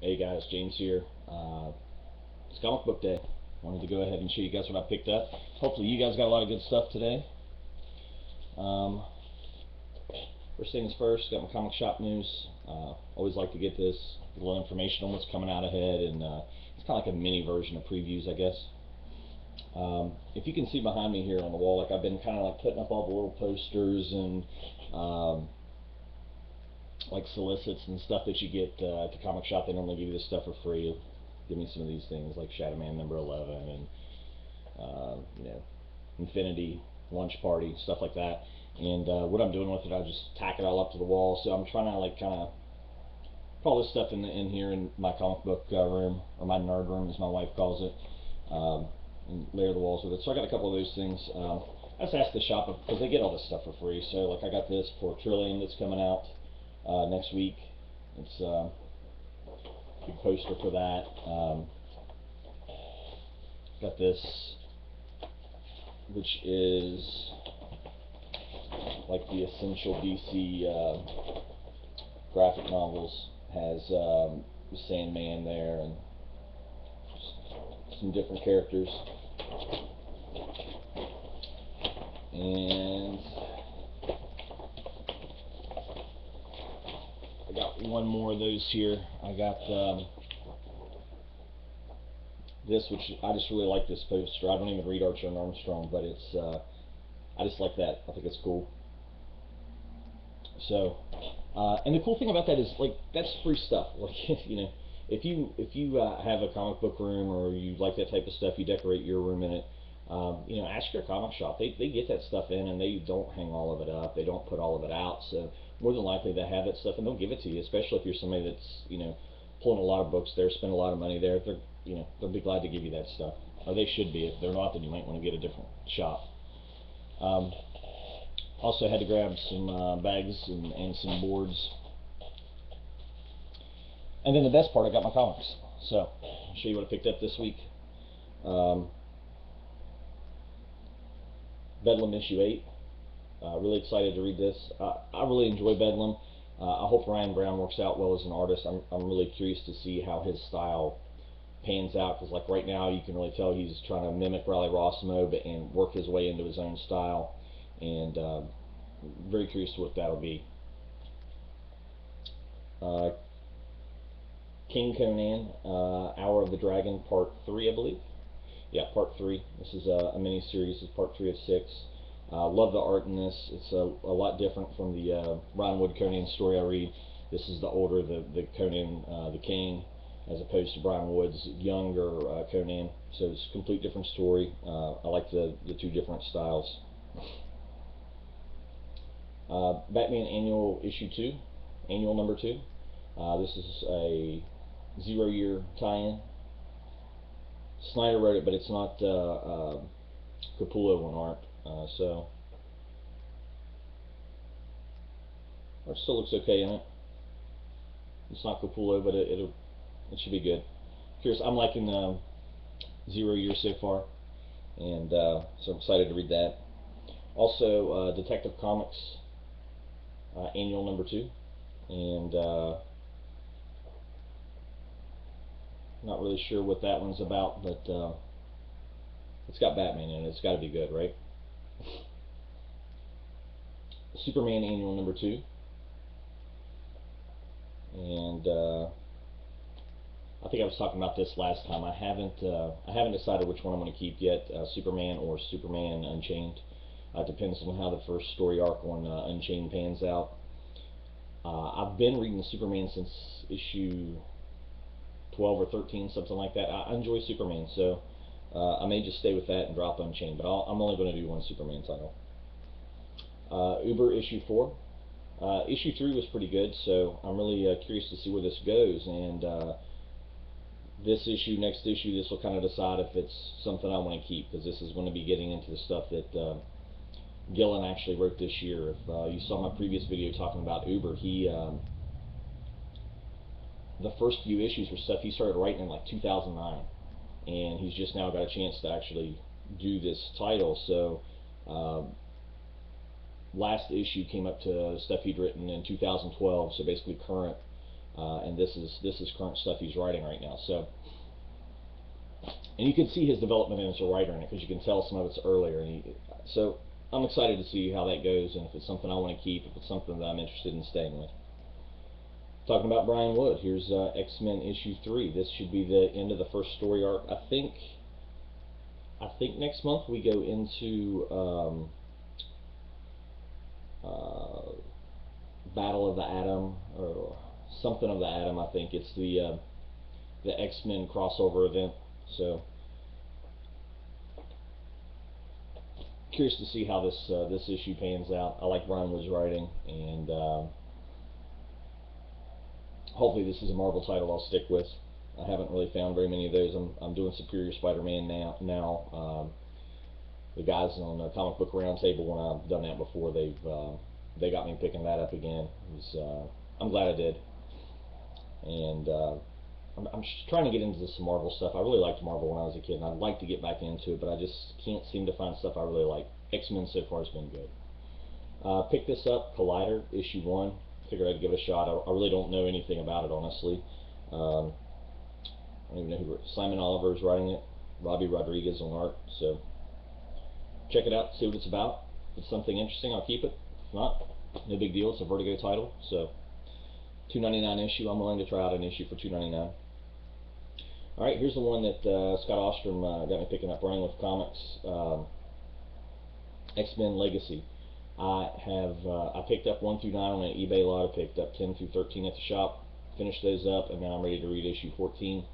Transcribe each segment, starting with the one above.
Hey guys, James here. It's comic book day. Wanted to go ahead and show you guys what I picked up. Hopefully you guys got a lot of good stuff today. Um, First things first, got my comic shop news. Always like to get this, get a little information on what's coming out ahead, and it's kind of like a mini version of previews, I guess. If you can see behind me here on the wall, like I've been kind of like putting up all the little posters and like solicits and stuff that you get at the comic shop. They normally give you this stuff for free. Give me some of these things like Shadow Man number 11 and Infinity Lunch Party, stuff like that. And what I'm doing with it, I just tack it all up to the wall. So I'm trying to like kind of put all this stuff in here in my comic book room, or my nerd room as my wife calls it, and layer the walls with it. So I got a couple of those things. I just asked the shop because they get all this stuff for free. So like I got this for Trillium that's coming out next week. It's a big poster for that. Got this, which is like the essential DC graphic novels. Has Sandman there and some different characters. And I got one more of those here. I got this, which I just really like this poster. I don't even read Archer and Armstrong, but it's I just like that. I think it's cool. So, and the cool thing about that is like that's free stuff. Like if you have a comic book room or you like that type of stuff, you decorate your room in it. Ask your comic shop. They get that stuff in and they don't hang all of it up. They don't put all of it out. So more than likely they have that stuff and they'll give it to you. Especially if you're somebody that's pulling a lot of books there, spend a lot of money there. They'll be glad to give you that stuff. Or they should be. If they're not, then you might want to get a different shop. Also had to grab some bags and some boards. And then the best part, I got my comics. So, I'll show you what I picked up this week. Bedlam issue 8. Really excited to read this. I really enjoy Bedlam. I hope Ryan Brown works out well as an artist. I'm really curious to see how his style pans out, because like right now you can really tell he's trying to mimic Riley Rossmo and work his way into his own style. And very curious to what that'll be. King Conan, Hour of the Dragon, Part 3, I believe. Yeah, Part 3. This is a mini-series. It's Part 3 of 6. Love the art in this. It's a lot different from the Ron Wood Conan story I read. This is the older, the Conan, the King, as opposed to Brian Wood's younger Conan. So it's a complete different story. I like the two different styles. Batman Annual Issue 2, Annual number 2. This is a 0-year tie-in. Snyder wrote it, but it's not Capullo on art. So art still looks okay in it. It's not Capullo, but it should be good. Curious, I'm liking 0 years so far, and so I'm excited to read that. Also, Detective Comics Annual number 2, and not really sure what that one's about, but it's got Batman in it. It's got to be good, right? Superman Annual number 2, and I think I was talking about this last time. I haven't decided which one I'm going to keep yet, Superman or Superman Unchained. Depends on how the first story arc on Unchained pans out. I've been reading Superman since issue 12 or 13, something like that. I enjoy Superman, so I may just stay with that and drop Unchained, but I'm only going to do one Superman title. Uber issue 4. Issue 3 was pretty good, so I'm really curious to see where this goes, and this issue, next issue, this will kind of decide if it's something I want to keep, because this is going to be getting into the stuff that Gillen actually wrote this year. If you saw my previous video talking about Uber, the first few issues were stuff he started writing in like 2009, and he's just now got a chance to actually do this title. So last issue came up to stuff he'd written in 2012, so basically current and this is current stuff he's writing right now. So, and you can see his development as a writer in it, because you can tell some of it's earlier. So I'm excited to see how that goes, and if it's something I want to keep, if it's something that I'm interested in staying with. Talking about Brian Wood, here's X-Men issue 3. This should be the end of the first story arc. I think next month we go into Battle of the Atom, or something of the Atom. I think it's the X-Men crossover event. So curious to see how this issue pans out. I like Brian Wood's writing, and hopefully this is a Marvel title I'll stick with. I haven't really found very many of those. I'm doing Superior Spider-Man now. The guys on the Comic Book Roundtable, when I've done that before, they got me picking that up again. I'm glad I did. And I'm trying to get into some Marvel stuff. I really liked Marvel when I was a kid, and I'd like to get back into it, but I just can't seem to find stuff I really like. X-Men so far has been good. Picked this up, Collider, issue 1. Figured I'd give it a shot. I really don't know anything about it, honestly. I don't even know who. Simon Oliver is writing it. Robbie Rodriguez on art. So check it out, see what it's about. If it's something interesting, I'll keep it. If not, no big deal. It's a Vertigo title, so $2.99 issue. I'm willing to try out an issue for $2.99. All right, here's the one that Scott Ostrom got me picking up, running with comics. X-Men Legacy. I picked up 1 through 9 on an eBay lot. I picked up 10 through 13 at the shop. Finished those up, and now I'm ready to read issue 14.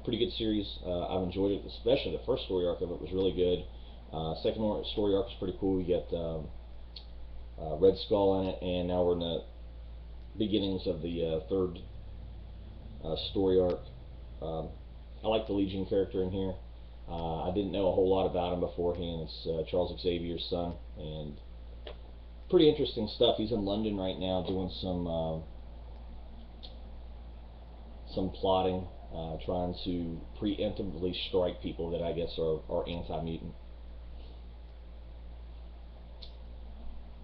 Pretty good series. I've enjoyed it, especially the first story arc of it was really good. Second story arc is pretty cool. You get Red Skull in it, and now we're in the beginnings of the third story arc. I like the Legion character in here. I didn't know a whole lot about him beforehand. It's Charles Xavier's son, and pretty interesting stuff. He's in London right now doing some plotting, trying to preemptively strike people that I guess are anti-mutant.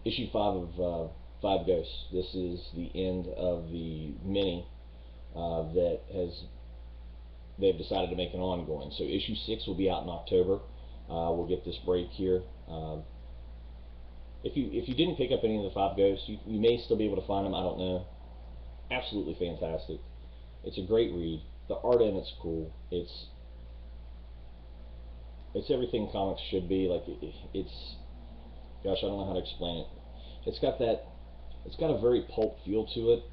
Issue 5 of 5 Ghosts. This is the end of the mini that they've decided to make an ongoing. So issue 6 will be out in October. We'll get this break here. If you didn't pick up any of the 5 Ghosts, you may still be able to find them. I don't know. Absolutely fantastic. It's a great read. The art in it's cool. It's everything comics should be. Like it's gosh, I don't know how to explain it. It's got a very pulp feel to it.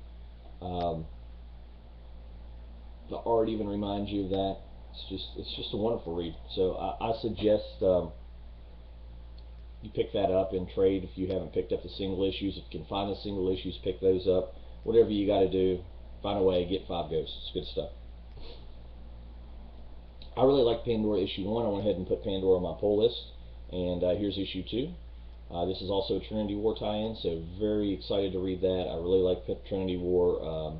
The art even reminds you of that. It's just a wonderful read. So I suggest you pick that up and trade if you haven't picked up the single issues. If you can find the single issues, pick those up. Whatever you got to do, find a way, get 5 Ghosts. It's good stuff. I really like Pandora issue 1. I went ahead and put Pandora on my pull list. And here's issue 2. This is also a Trinity War tie-in, so very excited to read that. I really like Trinity War.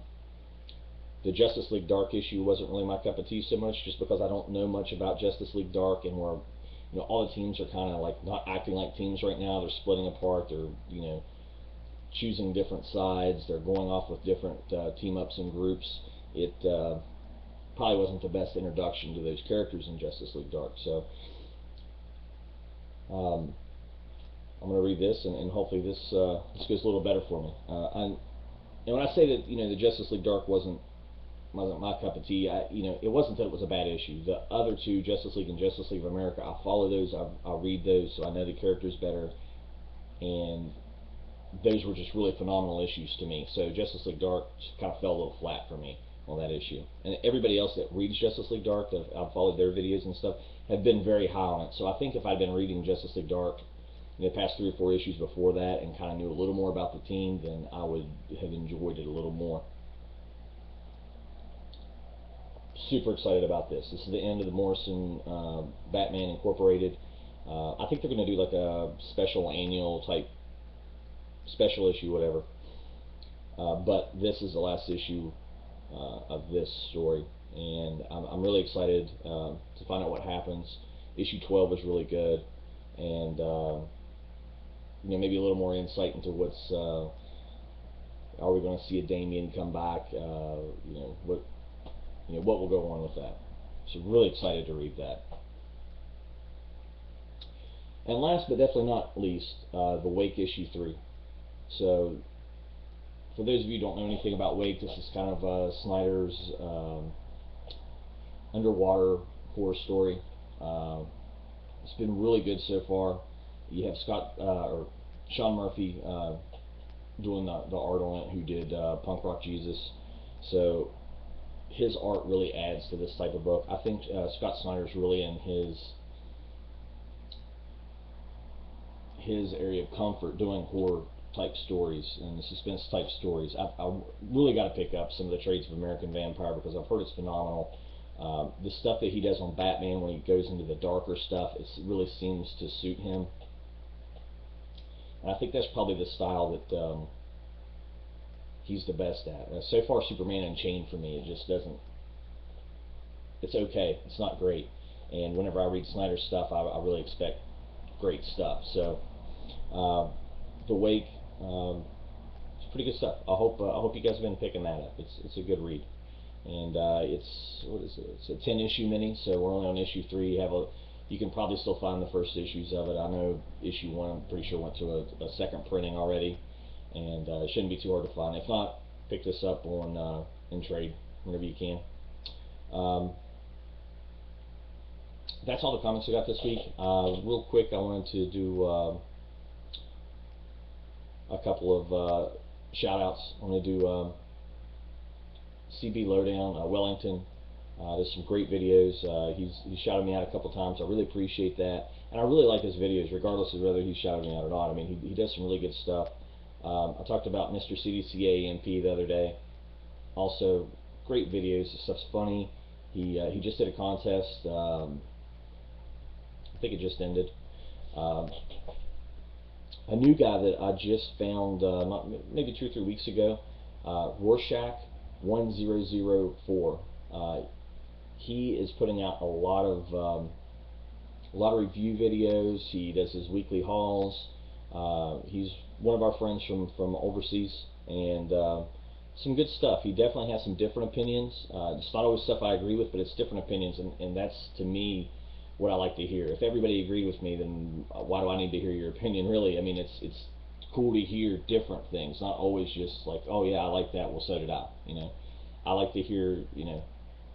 The Justice League Dark issue wasn't really my cup of tea so much, just because I don't know much about Justice League Dark, and where all the teams are kind of like not acting like teams right now. They're splitting apart. They're choosing different sides. They're going off with different team-ups and groups. It probably wasn't the best introduction to those characters in Justice League Dark. So I'm going to read this, and hopefully this goes a little better for me. And when I say that the Justice League Dark wasn't my cup of tea, it wasn't that it was a bad issue. The other two, Justice League and Justice League of America, I follow those. I read those, so I know the characters better, and those were just really phenomenal issues to me. So Justice League Dark kind of fell a little flat for me on that issue. And everybody else that reads Justice League Dark, that I've followed their videos and stuff, have been very high on it. So I think if I'd been reading Justice League Dark in the past 3 or 4 issues before that, and kind of knew a little more about the team, then I would have enjoyed it a little more. Super excited about this. This is the end of the Morrison Batman Incorporated. I think they're going to do like a special annual type special issue, whatever. But this is the last issue of this story, and I'm really excited to find out what happens. Issue 12 was really good, and maybe a little more insight into what's Are we going to see a Damian come back? What will go on with that? So really excited to read that. And last but definitely not least, the Wake issue 3. So for those of you who don't know anything about Wake, this is kind of Snyder's underwater horror story. It's been really good so far. You have Sean Murphy doing the art on it, who did Punk Rock Jesus. So his art really adds to this type of book. I think Scott Snyder's really in his area of comfort doing horror type stories and suspense type stories. I really got to pick up some of the Trades of American Vampire because I've heard it's phenomenal. The stuff that he does on Batman when he goes into the darker stuff, it really seems to suit him. And I think that's probably the style that he's the best at. So far, Superman Unchained for me, it just doesn't. It's okay. It's not great. And whenever I read Snyder's stuff, I really expect great stuff. So The Wake, it's pretty good stuff. I hope you guys have been picking that up. It's a good read. And it's a 10-issue mini, so we're only on issue 3. You can probably still find the first issues of it. I know issue 1, I'm pretty sure, went to a second printing already, and it shouldn't be too hard to find. If not, pick this up on in trade whenever you can. That's all the comments I got this week. Real quick, I wanted to do a couple of shout outs. I want to do CB Lowdown, Wellington. There's some great videos. He's shouted me out a couple times. I really appreciate that, and I really like his videos, regardless of whether he shouted me out or not. I mean, he does some really good stuff. I talked about Mr. CDCA EMP the other day. Also, great videos. This stuff's funny. He just did a contest. I think it just ended. A new guy that I just found maybe 2 or 3 weeks ago, Rorschach 1004. He is putting out a lot of review videos. He does his weekly hauls. He's one of our friends from overseas, and some good stuff. He definitely has some different opinions. It's not always stuff I agree with, but it's different opinions, and that's, to me, what I like to hear. If everybody agreed with me, then why do I need to hear your opinion, really? I mean, it's cool to hear different things, not always just like, oh yeah, I like that, well, so did I. I like to hear,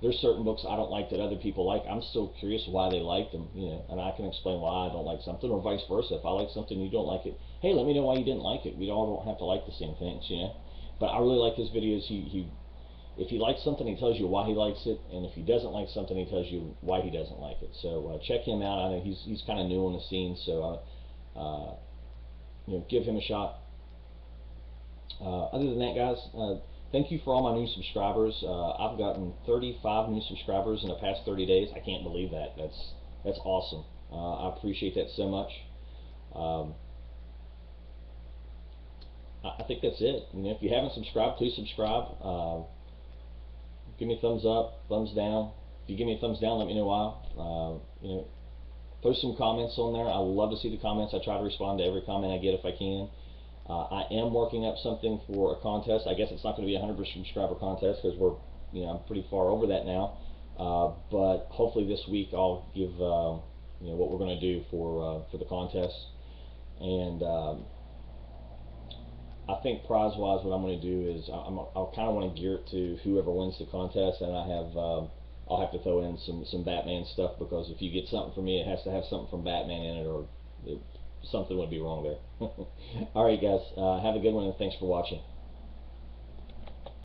there's certain books I don't like that other people like. I'm still curious why they like them, and I can explain why I don't like something, or vice versa. If I like something, you don't like it, hey, let me know why you didn't like it. We all don't have to like the same things, But I really like his videos. If he likes something, he tells you why he likes it, and if he doesn't like something, he tells you why he doesn't like it. So check him out. I know he's kind of new on the scene, so give him a shot. Other than that, guys, thank you for all my new subscribers. I've gotten 35 new subscribers in the past 30 days. I can't believe that. That's awesome. I appreciate that so much. I think that's it. If you haven't subscribed, please subscribe. Give me a thumbs up, thumbs down. If you give me a thumbs down, let me know why. Throw some comments on there. I love to see the comments. I try to respond to every comment I get if I can. I am working up something for a contest. I guess it's not going to be a 100% subscriber contest because I'm pretty far over that now. But hopefully this week I'll give what we're going to do for the contest. And I think prize-wise, what I'm going to do is I'll kind of want to gear it to whoever wins the contest, and I'll have to throw in some Batman stuff, because if you get something from me, it has to have something from Batman in it, or something would be wrong there. All right, guys, have a good one, and thanks for watching.